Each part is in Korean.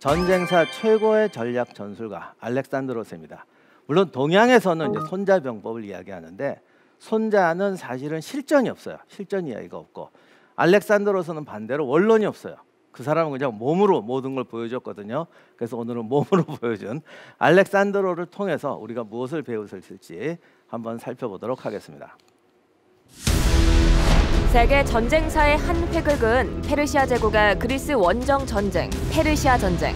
전쟁사 최고의 전략 전술가 알렉산드로스입니다. 물론 동양에서는 이제 손자병법을 이야기하는데 손자는 사실은 실전이 없어요. 실전 이야기가 없고 알렉산드로스는 반대로 원론이 없어요. 그 사람은 그냥 몸으로 모든 걸 보여줬거든요. 그래서 오늘은 몸으로 보여준 알렉산드로를 통해서 우리가 무엇을 배울 수 있을지 한번 살펴보도록 하겠습니다. 세계 전쟁사의 한 획을 그은 페르시아 제국의 그리스 원정 전쟁, 페르시아 전쟁.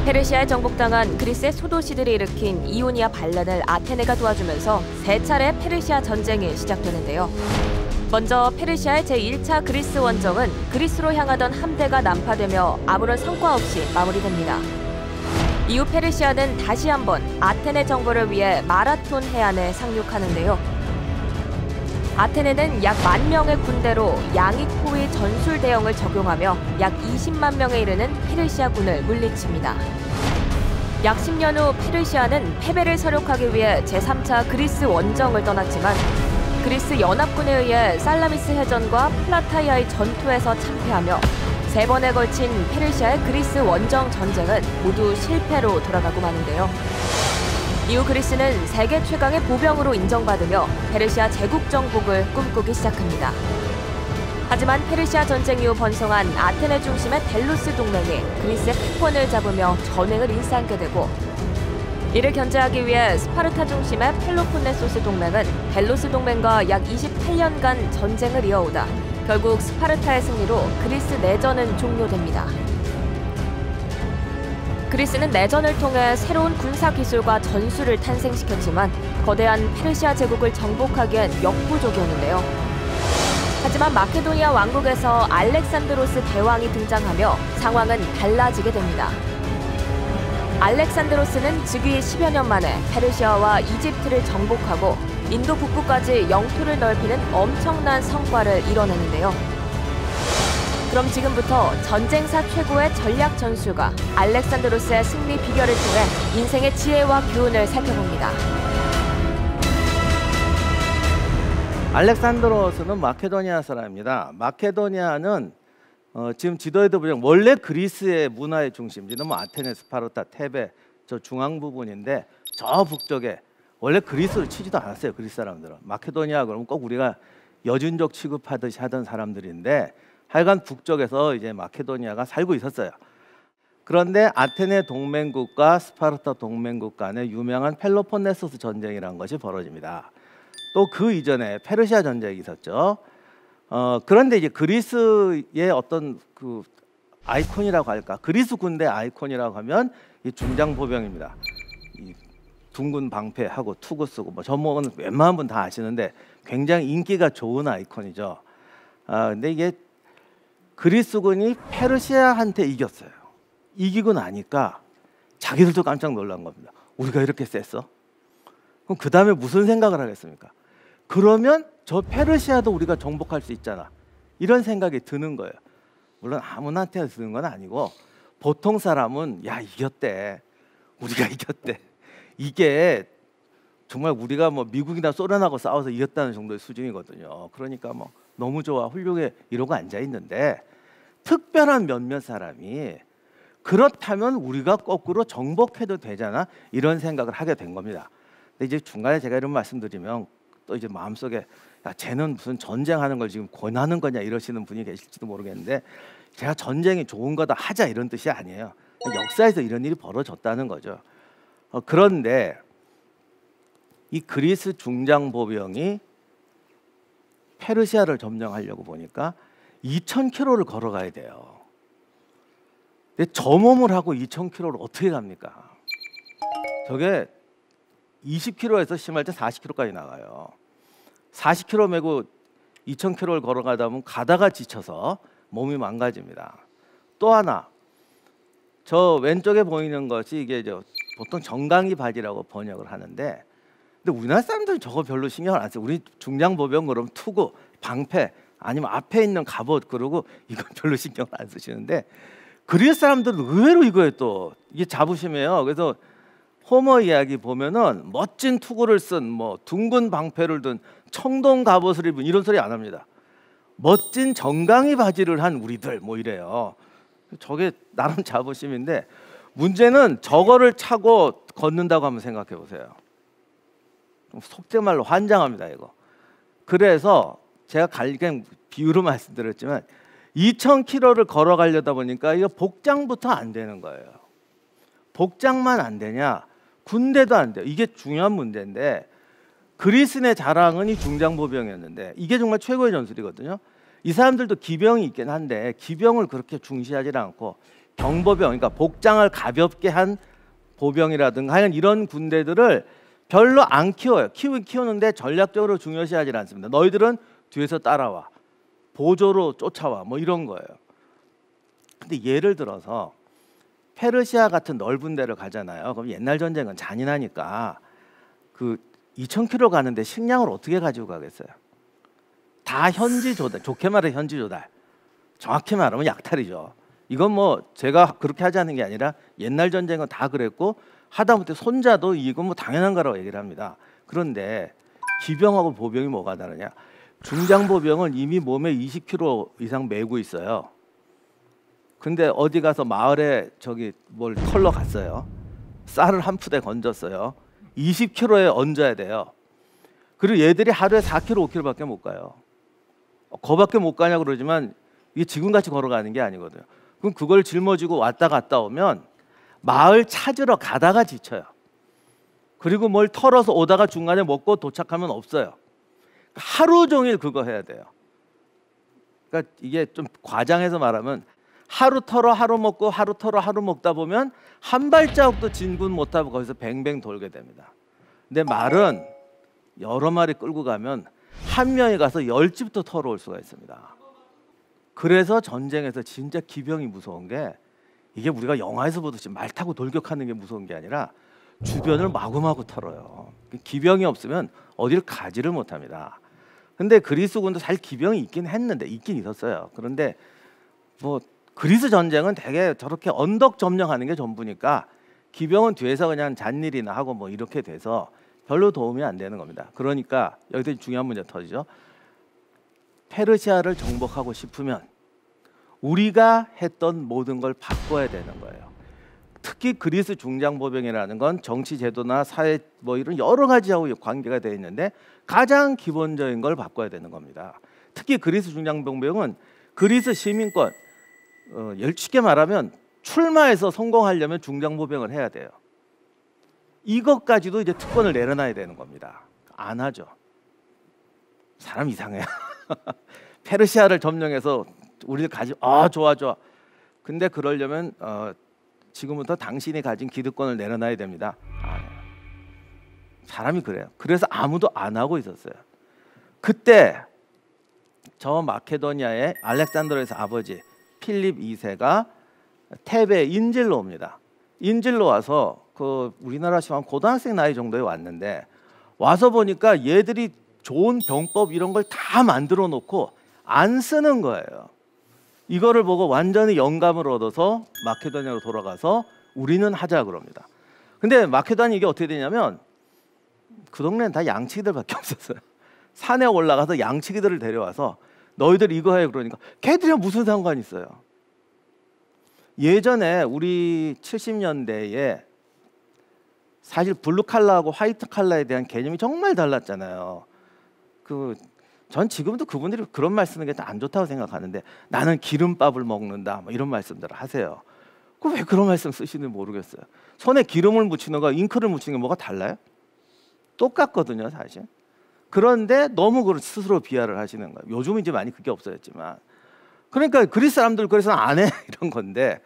페르시아에 정복당한 그리스의 소도시들이 일으킨 이오니아 반란을 아테네가 도와주면서 세 차례 페르시아 전쟁이 시작되는데요. 먼저 페르시아의 제1차 그리스 원정은 그리스로 향하던 함대가 난파되며 아무런 성과 없이 마무리됩니다. 이후 페르시아는 다시 한번 아테네 정벌을 위해 마라톤 해안에 상륙하는데요. 아테네는 약 10,000명의 군대로 양익호의 전술 대형을 적용하며 약 20만 명에 이르는 페르시아 군을 물리칩니다. 약 10년 후 페르시아는 패배를 서력하기 위해 제3차 그리스 원정을 떠났지만 그리스 연합군에 의해 살라미스 해전과 플라타이아의 전투에서 참패하며 3번에 걸친 페르시아의 그리스 원정 전쟁은 모두 실패로 돌아가고 마는데요. 이후 그리스는 세계 최강의 보병으로 인정받으며 페르시아 제국 정복을 꿈꾸기 시작합니다. 하지만 페르시아 전쟁 이후 번성한 아테네 중심의 델루스 동맹이 그리스의 패권을 잡으며 전횡을 일삼게 되고 이를 견제하기 위해 스파르타 중심의 펠로폰네소스 동맹은 델루스 동맹과 약 28년간 전쟁을 이어오다 결국 스파르타의 승리로 그리스 내전은 종료됩니다. 그리스는 내전을 통해 새로운 군사 기술과 전술을 탄생시켰지만 거대한 페르시아 제국을 정복하기엔 역부족이었는데요. 하지만 마케도니아 왕국에서 알렉산드로스 대왕이 등장하며 상황은 달라지게 됩니다. 알렉산드로스는 즉위 10여 년 만에 페르시아와 이집트를 정복하고 인도 북부까지 영토를 넓히는 엄청난 성과를 이뤄내는데요. 그럼 지금부터 전쟁사 최고의 전략 전술가 알렉산드로스의 승리 비결을 통해 인생의 지혜와 교훈을 살펴봅니다. 알렉산드로스는 마케도니아 사람입니다. 마케도니아는 지금 지도에도 보면 원래 그리스의 문화의 중심지는 뭐 아테네, 스파르타, 테베 저 중앙 부분인데 저 북쪽에 원래 그리스를 치지도 않았어요. 그리스 사람들은. 마케도니아 그러면 꼭 우리가 여준족 취급하듯이 하던 사람들인데 하여간 북쪽에서 이제 마케도니아가 살고 있었어요. 그런데 아테네 동맹국과 스파르타 동맹국 간에 유명한 펠로폰네소스 전쟁이라는 것이 벌어집니다. 또 그 이전에 페르시아 전쟁이 있었죠. 그런데 이제 그리스의 어떤 그 아이콘이라고 할까, 그리스 군대 아이콘이라고 하면 이 중장보병입니다. 이 둥근 방패하고 투구 쓰고 뭐 전목은 웬만한 분 다 아시는데 굉장히 인기가 좋은 아이콘이죠. 근데 이게 그리스군이 페르시아한테 이겼어요. 이기고 나니까 자기들도 깜짝 놀란 겁니다. 우리가 이렇게 셌어? 그럼 그 다음에 무슨 생각을 하겠습니까? 그러면 저 페르시아도 우리가 정복할 수 있잖아. 이런 생각이 드는 거예요. 물론 아무나한테 드는 건 아니고 보통 사람은 야 이겼대. 우리가 이겼대. 이게 정말 우리가 뭐 미국이나 소련하고 싸워서 이겼다는 정도의 수준이거든요. 그러니까 뭐 너무 좋아 훌륭해 이러고 앉아 있는데 특별한 몇몇 사람이 그렇다면 우리가 거꾸로 정복해도 되잖아 이런 생각을 하게 된 겁니다. 근데 이제 중간에 제가 이런 말씀드리면 또 이제 마음속에 야 쟤는 무슨 전쟁하는 걸 지금 권하는 거냐 이러시는 분이 계실지도 모르겠는데 제가 전쟁이 좋은 거다 하자 이런 뜻이 아니에요. 역사에서 이런 일이 벌어졌다는 거죠. 그런데 이 그리스 중장보병이 페르시아를 점령하려고 보니까 2,000km를 걸어가야 돼요. 근데 저 몸을 하고 2,000km를 어떻게 갑니까? 저게 20km에서 심할 때 40km까지 나가요. 40km 메고 2,000km를 걸어가다 보면 가다가 지쳐서 몸이 망가집니다. 또 하나, 저 왼쪽에 보이는 것이 이게 보통 정강이 바지라고 번역을 하는데 근데 우리나라 사람들은 저거 별로 신경을 안 써요. 우리 중장보병 그러면 투구, 방패 아니면 앞에 있는 갑옷 그러고 이건 별로 신경을 안 쓰시는데 그리스 사람들은 의외로 이거에 또 이게 자부심이에요. 그래서 호머 이야기 보면은 멋진 투구를 쓴 뭐 둥근 방패를 든 청동 갑옷을 입은 이런 소리 안 합니다. 멋진 정강이 바지를 한 우리들 뭐 이래요. 저게 나름 자부심인데 문제는 저거를 차고 걷는다고 한번 생각해 보세요. 속된 말로 환장합니다 이거. 그래서 제가 그냥 비유로 말씀드렸지만 2,000km를 걸어가려다 보니까 이거 복장부터 안 되는 거예요. 복장만 안 되냐? 군대도 안 돼요. 이게 중요한 문제인데 그리스인의 자랑은 이 중장보병이었는데 이게 정말 최고의 전술이거든요. 이 사람들도 기병이 있긴 한데 기병을 그렇게 중시하지 않고 경보병, 그러니까 복장을 가볍게 한 보병이라든가 하여간 이런 군대들을 별로 안 키워요. 키우는데 전략적으로 중요시하지 않습니다. 너희들은 뒤에서 따라와, 보조로 쫓아와, 뭐 이런 거예요. 근데 예를 들어서 페르시아 같은 넓은 데를 가잖아요. 그럼 옛날 전쟁은 잔인하니까 그 2,000km 가는데 식량을 어떻게 가지고 가겠어요? 다 현지 조달, 좋게 말해 현지 조달, 정확히 말하면 약탈이죠. 이건 뭐 제가 그렇게 하지 않는 게 아니라 옛날 전쟁은 다 그랬고 하다못해 손자도 이건 뭐 당연한 거라고 얘기를 합니다. 그런데 기병하고 보병이 뭐가 다르냐? 중장보병은 이미 몸에 20kg 이상 메고 있어요. 근데 어디 가서 마을에 저기 뭘 털러 갔어요. 쌀을 한 푸대 건졌어요. 20kg에 얹어야 돼요. 그리고 얘들이 하루에 4kg, 5kg밖에 못 가요. 거밖에 못 가냐고 그러지만 이게 지금같이 걸어가는 게 아니거든요. 그럼 그걸 짊어지고 왔다 갔다 오면 마을 찾으러 가다가 지쳐요. 그리고 뭘 털어서 오다가 중간에 먹고 도착하면 없어요. 하루 종일 그거 해야 돼요. 그러니까 이게 좀 과장해서 말하면 하루 털어 하루 먹고 하루 털어 하루 먹다 보면 한 발자국도 진군 못하고 거기서 뱅뱅 돌게 됩니다. 근데 말은 여러 마리 끌고 가면 한 명이 가서 10집도 털어올 수가 있습니다. 그래서 전쟁에서 진짜 기병이 무서운 게 이게 우리가 영화에서 보듯이 말 타고 돌격하는 게 무서운 게 아니라 주변을 마구마구 털어요. 기병이 없으면 어디를 가지를 못합니다. 근데 그리스군도 사실 기병이 있긴 있었어요. 그런데 뭐 그리스 전쟁은 되게 저렇게 언덕 점령하는 게 전부니까 기병은 뒤에서 그냥 잔일이나 하고 뭐 이렇게 돼서 별로 도움이 안 되는 겁니다. 그러니까 여기서 중요한 문제 터지죠. 페르시아를 정복하고 싶으면 우리가 했던 모든 걸 바꿔야 되는 거예요. 특히 그리스 중장보병이라는 건 정치 제도나 사회 뭐 이런 여러 가지하고 관계가 되어 있는데 가장 기본적인 걸 바꿔야 되는 겁니다. 특히 그리스 중장보병은 그리스 시민권, 쉽게 말하면 출마해서 성공하려면 중장보병을 해야 돼요. 이것까지도 이제 특권을 내려놔야 되는 겁니다. 안 하죠. 사람 이상해요. 페르시아를 점령해서 우리를 좋아. 근데 그러려면 지금부터 당신이 가진 기득권을 내려놔야 됩니다. 안 해요. 사람이 그래요. 그래서 아무도 안 하고 있었어요. 그때 저 마케도니아의 알렉산드로스 아버지 필립 2세가 테베 인질로 옵니다. 인질로 와서 그 우리나라 시험 고등학생 나이 정도에 왔는데 와서 보니까 얘들이 좋은 병법 이런 걸 다 만들어 놓고 안 쓰는 거예요. 이거를 보고 완전히 영감을 얻어서 마케도니아로 돌아가서 우리는 하자 그럽니다. 근데 마케도니아 이게 어떻게 되냐면 그 동네는 다 양치기들밖에 없었어요. 산에 올라가서 양치기들을 데려와서 너희들 이거 해 그러니까 걔들이랑 무슨 상관이 있어요. 예전에 우리 70년대에 사실 블루 칼라하고 화이트 칼라에 대한 개념이 정말 달랐잖아요. 전 지금도 그분들이 그런 말 쓰는 게 안 좋다고 생각하는데 나는 기름밥을 먹는다 뭐 이런 말씀들을 하세요. 왜 그런 말씀 쓰시는지 모르겠어요. 손에 기름을 묻히는 거 잉크를 묻히는 게 뭐가 달라요? 똑같거든요 사실. 그런데 너무 스스로 비하를 하시는 거예요. 요즘은 이제 많이 그게 없어졌지만 그러니까 그리스 사람들 그래서 안 해 이런 건데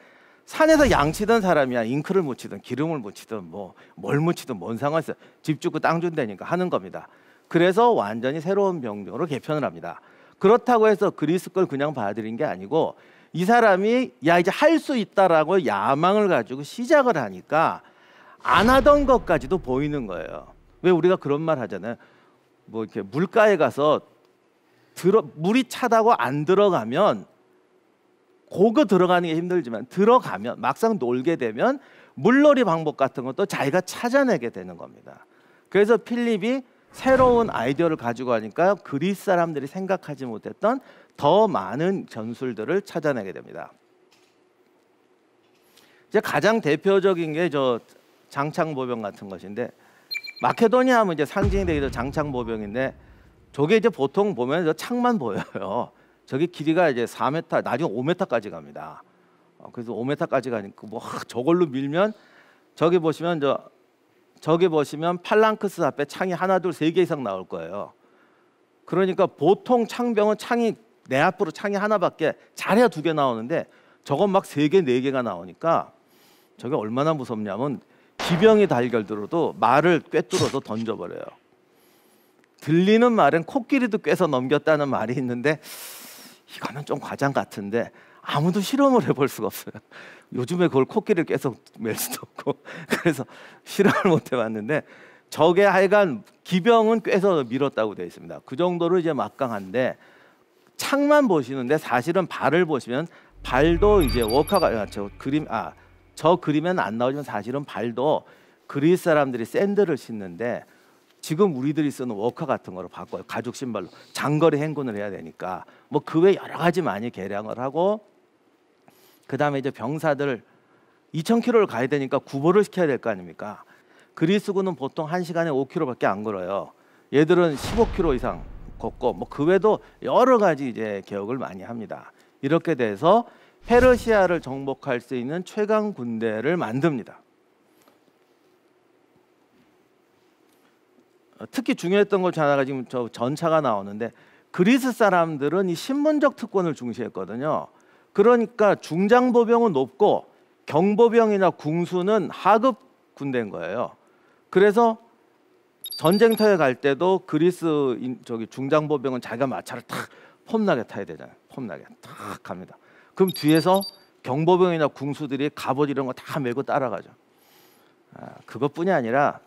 산에서 양치던 사람이야 잉크를 묻히든 기름을 묻히든 뭐 뭘 묻히든 뭔 상관 있어요. 집 짓고 땅 준다니까 하는 겁니다. 그래서 완전히 새로운 병정으로 개편을 합니다. 그렇다고 해서 그리스 걸 그냥 받아들인 게 아니고 이 사람이 야 이제 할 수 있다라고 야망을 가지고 시작을 하니까 안 하던 것까지도 보이는 거예요. 왜 우리가 그런 말 하잖아요. 뭐 이렇게 물가에 가서 물이 차다고 안 들어가면 고거 들어가는 게 힘들지만 들어가면 막상 놀게 되면 물놀이 방법 같은 것도 자기가 찾아내게 되는 겁니다. 그래서 필립이 새로운 아이디어를 가지고 하니까 그리스 사람들이 생각하지 못했던 더 많은 전술들을 찾아내게 됩니다. 이제 가장 대표적인 게 저 장창보병 같은 것인데 마케도니아 하면 이제 상징이 되기도 장창보병인데 저게 이제 보통 보면 저 창만 보여요. 저기 길이가 이제 4m, 나중에 5m까지 갑니다. 그래서 5m까지 가니까 뭐 저걸로 밀면 저기 보시면 저기 보시면 팔랑크스 앞에 창이 하나, 둘, 세 개 이상 나올 거예요. 그러니까 보통 창병은 창이 내 앞으로 창이 하나밖에 잘해야 2개 나오는데 저건 막 3개, 4개가 나오니까 저게 얼마나 무섭냐면 기병이 달결들어도 말을 꿰뚫어서 던져버려요. 들리는 말은 코끼리도 꿰서 넘겼다는 말이 있는데 이거는 좀 과장 같은데 아무도 실험을 해볼 수가 없어요. 요즘에 그걸 코끼리를 꿰서 맬 수도 없고 그래서 실험을 못 해봤는데 저게 하여간 기병은 꿰서 밀었다고 되어 있습니다. 그 정도로 이제 막강한데 창만 보시는데 사실은 발을 보시면 발도 이제 워카가 저 그림엔 안 나오지만 사실은 발도 그리스 사람들이 샌들을 신는데 지금 우리들이 쓰는 워커 같은 거로 바꿔요. 가죽 신발로 장거리 행군을 해야 되니까 뭐 그 외 여러 가지 많이 개량을 하고 그 다음에 이제 병사들 2,000km를 가야 되니까 구보를 시켜야 될 거 아닙니까? 그리스군은 보통 1시간에 5km밖에 안 걸어요. 얘들은 15km 이상 걷고 뭐 그 외에도 여러 가지 이제 개혁을 많이 합니다. 이렇게 돼서 페르시아를 정복할 수 있는 최강 군대를 만듭니다. 특히 중요했던 것 중 하나가 지금 저 전차가 나오는데 그리스 사람들은 이 신문적 특권을 중시했거든요. 그러니까 중장보병은 높고 경보병이나 궁수는 하급 군대인 거예요. 그래서 전쟁터에 갈 때도 그리스 저기 중장보병은 자기가 마차를 탁 폼나게 타야 되잖아요. 폼나게 탁 갑니다. 그럼 뒤에서 경보병이나 궁수들이 갑옷 이런 거 다 메고 따라가죠. 그것뿐이 아니라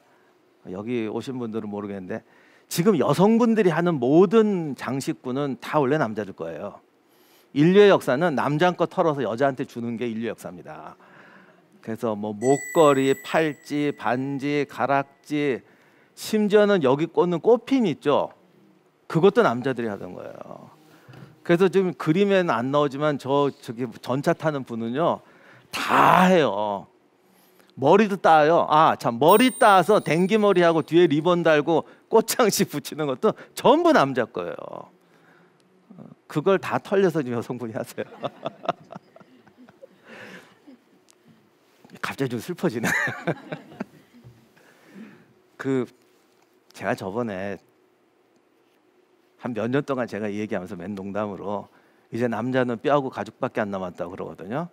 여기 오신 분들은 모르겠는데 지금 여성분들이 하는 모든 장식구는 다 원래 남자들 거예요. 인류의 역사는 남자 거 털어서 여자한테 주는 게 인류 역사입니다. 그래서 뭐 목걸이, 팔찌, 반지, 가락지, 심지어는 여기 꽂는 꽃핀 있죠. 그것도 남자들이 하던 거예요. 그래서 지금 그림에는 안 나오지만 저기 전차 타는 분은요 다 해요. 머리도 따요. 참 머리 따서 댕기머리하고 뒤에 리본 달고 꽃장식 붙이는 것도 전부 남자 거예요. 그걸 다 털려서 지금 여성분이 하세요. 갑자기 좀 슬퍼지네. 제가 저번에 한 몇 년 동안 제가 이 얘기하면서 맨 농담으로 이제 남자는 뼈하고 가죽밖에 안 남았다고 그러거든요.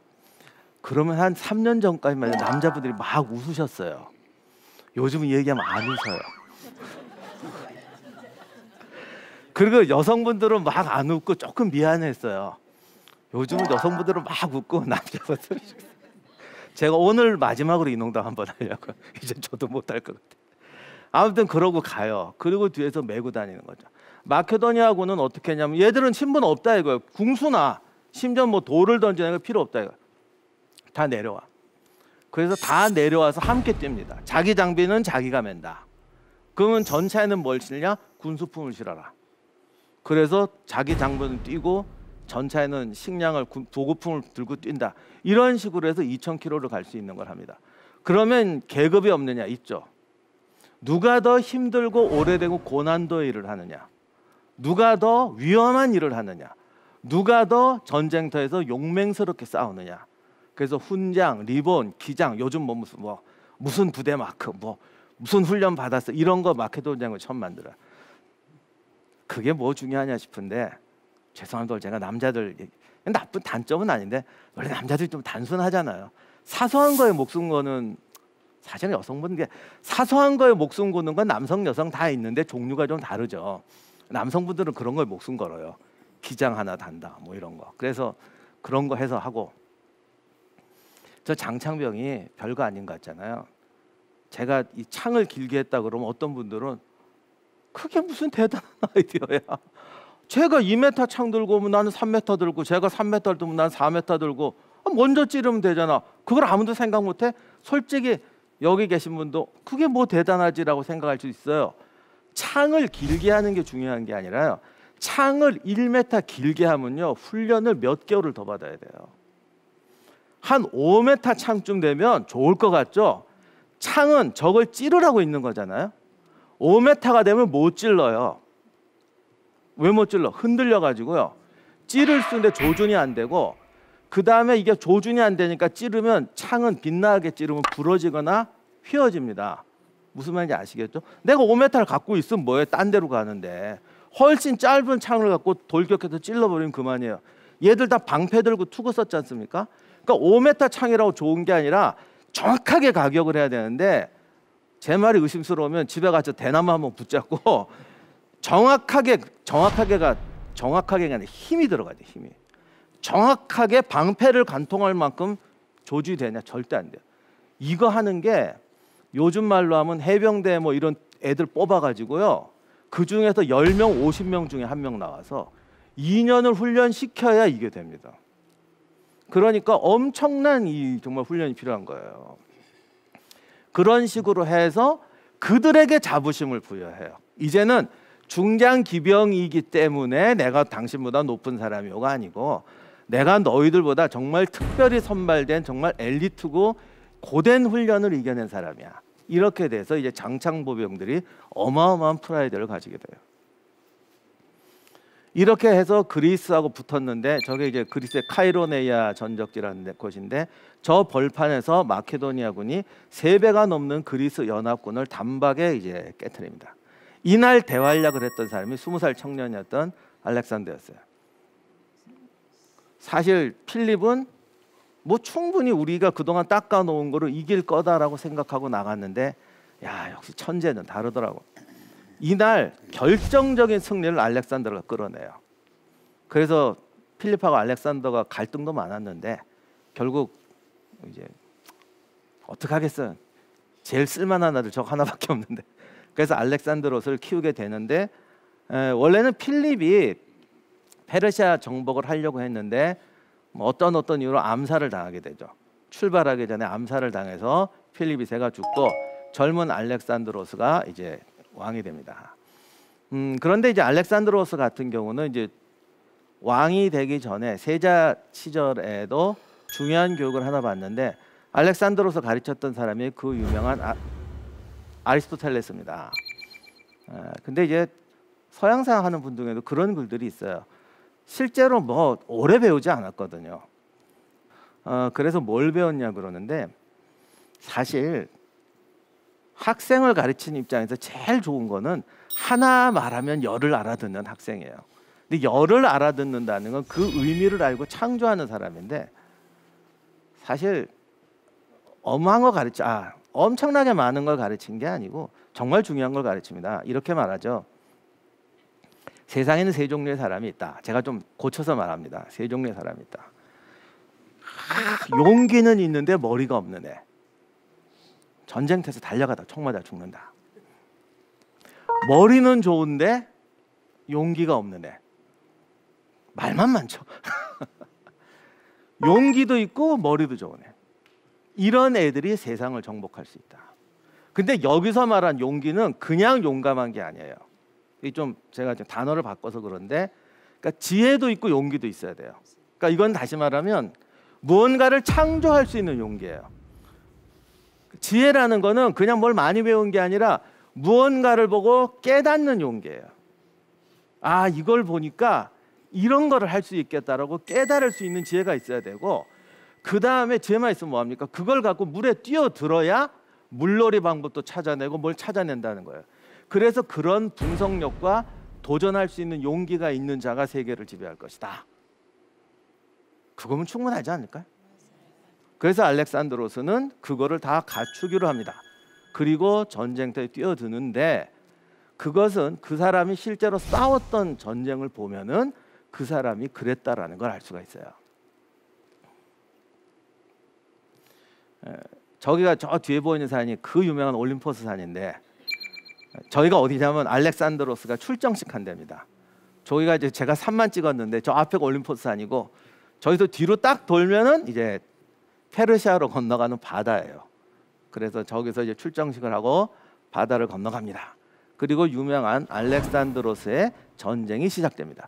그러면 한 3년 전까지만 해도 남자분들이 막 웃으셨어요. 요즘은 이 얘기하면 안 웃어요. 그리고 여성분들은 막 안 웃고 조금 미안했어요. 요즘은 여성분들은 막 웃고 남자분들은 제가 오늘 마지막으로 이 농담 한번 하려고. 이제 저도 못할 것 같아요. 아무튼 그러고 가요. 그리고 뒤에서 메고 다니는 거죠. 마케도니아군은 어떻게 했냐면 얘들은 신분 없다 이거예요. 궁수나 심지어 뭐 돌을 던지는 거 필요 없다 이거예요. 다 내려와. 그래서 다 내려와서 함께 뜁니다. 자기 장비는 자기가 맨다. 그러면 전차에는 뭘 실냐? 군수품을 실어라. 그래서 자기 장비는 뛰고 전차에는 식량을 보급품을 들고 뛴다. 이런 식으로 해서 2,000km를 갈 수 있는 걸 합니다. 그러면 계급이 없느냐? 있죠. 누가 더 힘들고 오래되고 고난도의 일을 하느냐? 누가 더 위험한 일을 하느냐? 누가 더 전쟁터에서 용맹스럽게 싸우느냐? 그래서 훈장, 리본, 기장, 요즘 무슨 부대 마크, 무슨 훈련 받았어 이런 거 마케도니아군이 처음 만들어요. 그게 뭐 중요하냐 싶은데 죄송합니다. 제가 남자들 나쁜 단점은 아닌데 원래 남자들이 좀 단순하잖아요. 사소한 거에 목숨 거는 사실은 여성분들 사소한 거에 목숨 거는 건 남성 여성 다 있는데 종류가 좀 다르죠. 남성분들은 그런 거에 목숨 걸어요. 기장 하나 단다 뭐 이런 거. 그래서 그런 거 해서 하고 저 장창병이 별거 아닌 것 같잖아요. 제가 이 창을 길게 했다 그러면 어떤 분들은 그게 무슨 대단한 아이디어야. 제가 2m 창 들고 오면 나는 3m 들고 제가 3m 들면 나는 4m 들고 먼저 찌르면 되잖아. 그걸 아무도 생각 못해? 솔직히 여기 계신 분도 그게 뭐 대단하지라고 생각할 수 있어요. 창을 길게 하는 게 중요한 게 아니라요. 창을 1m 길게 하면요 훈련을 몇 개월을 더 받아야 돼요. 한 5m 창쯤 되면 좋을 것 같죠? 창은 적을 찌르라고 있는 거잖아요. 5m가 되면 못 찔러요. 왜 못 찔러? 흔들려 가지고요. 찌를 수 있는데 조준이 안 되고, 그 다음에 이게 조준이 안 되니까 찌르면 창은 빛나게 찌르면 부러지거나 휘어집니다. 무슨 말인지 아시겠죠? 내가 5m를 갖고 있으면 뭐해? 딴 데로 가는데 훨씬 짧은 창을 갖고 돌격해서 찔러버리면 그만이에요. 얘들 다 방패 들고 투구 썼지 않습니까? 그러니까 5m 창이라고 좋은 게 아니라 정확하게 가격을 해야 되는데, 제 말이 의심스러우면 집에 가서 대나무 한번 붙잡고 정확하게가 아니라 힘이 들어가야 돼. 힘이 정확하게 방패를 관통할 만큼 조주되냐? 절대 안 돼요. 이거 하는 게 요즘 말로 하면 해병대 뭐 이런 애들 뽑아가지고요, 그 중에서 10명, 50명 중에 1명 나와서 2년을 훈련시켜야 이게 됩니다. 그러니까 엄청난 정말 훈련이 필요한 거예요. 그런 식으로 해서 그들에게 자부심을 부여해요. 이제는 중장 기병이기 때문에 내가 당신보다 높은 사람이오가 아니고, 내가 너희들보다 정말 특별히 선발된 정말 엘리트고 고된 훈련을 이겨낸 사람이야. 이렇게 돼서 이제 장창보병들이 어마어마한 프라이드를 가지게 돼요. 이렇게 해서 그리스하고 붙었는데, 저게 이제 그리스의 카이로네이아 전적지라는 곳인데, 저 벌판에서 마케도니아군이 3배가 넘는 그리스 연합군을 단박에 이제 깨트립니다. 이날 대활약을 했던 사람이 20살 청년이었던 알렉산더였어요. 사실 필립은 뭐 충분히 우리가 그동안 닦아놓은 거를 이길 거다라고 생각하고 나갔는데, 야, 역시 천재는 다르더라고. 이날 결정적인 승리를 알렉산더가 끌어내요. 그래서 필립하고 알렉산더가 갈등도 많았는데 결국 이제 어떡하겠어요. 제일 쓸만한 아들 저 하나밖에 없는데. 그래서 알렉산드로스를 키우게 되는데, 원래는 필립이 페르시아 정복을 하려고 했는데 뭐 어떤 이유로 암살을 당하게 되죠. 출발하기 전에 암살을 당해서 필립이 새가 죽고 젊은 알렉산드로스가 이제 왕이 됩니다. 그런데 이제 알렉산드로스 같은 경우는 이제 왕이 되기 전에 세자 시절에도 중요한 교육을 하나 받는데, 알렉산드로스 가르쳤던 사람이 그 유명한 아리스토텔레스입니다. 근데 이제 서양사 하는 분 중에도 그런 글들이 있어요. 실제로 뭐 오래 배우지 않았거든요. 그래서 뭘 배웠냐 그러는데, 사실 학생을 가르치는 입장에서 제일 좋은 거는 하나 말하면 열을 알아듣는 학생이에요. 근데 열을 알아듣는다는 건 그 의미를 알고 창조하는 사람인데, 사실 어마한 거 엄청나게 많은 걸 가르친 게 아니고 정말 중요한 걸 가르칩니다. 이렇게 말하죠. 세상에는 3종류의 사람이 있다. 제가 좀 고쳐서 말합니다. 3종류의 사람이 있다. 용기는 있는데 머리가 없는 애. 전쟁터에서 달려가다 총 맞아 죽는다. 머리는 좋은데 용기가 없는 애. 말만 많죠. 용기도 있고 머리도 좋은 애. 이런 애들이 세상을 정복할 수 있다. 근데 여기서 말한 용기는 그냥 용감한 게 아니에요. 제가 좀 단어를 바꿔서 그런데, 그러니까 지혜도 있고 용기도 있어야 돼요. 그러니까 이건 다시 말하면 무언가를 창조할 수 있는 용기예요. 지혜라는 거는 그냥 뭘 많이 배운 게 아니라 무언가를 보고 깨닫는 용기예요. 아, 이걸 보니까 이런 거를 할 수 있겠다라고 깨달을 수 있는 지혜가 있어야 되고, 그 다음에 지혜만 있으면 뭐합니까? 그걸 갖고 물에 뛰어들어야 물놀이 방법도 찾아내고 뭘 찾아낸다는 거예요. 그래서 그런 분석력과 도전할 수 있는 용기가 있는 자가 세계를 지배할 것이다. 그거면 충분하지 않을까요? 그래서 알렉산드로스는 그거를 다 갖추기로 합니다. 그리고 전쟁터에 뛰어드는데, 그것은 그 사람이 실제로 싸웠던 전쟁을 보면은 그 사람이 그랬다라는 걸 알 수가 있어요. 저기가 저 뒤에 보이는 산이 그 유명한 올림포스 산인데, 저희가 어디냐면 알렉산드로스가 출정식 한 데입니다. 저기가 이제 제가 산만 찍었는데 저 앞에가 올림포스 산이고, 저기서 뒤로 딱 돌면은 이제 페르시아로 건너가는 바다예요. 그래서 저기서 이제 출정식을 하고 바다를 건너갑니다. 그리고 유명한 알렉산드로스의 전쟁이 시작됩니다.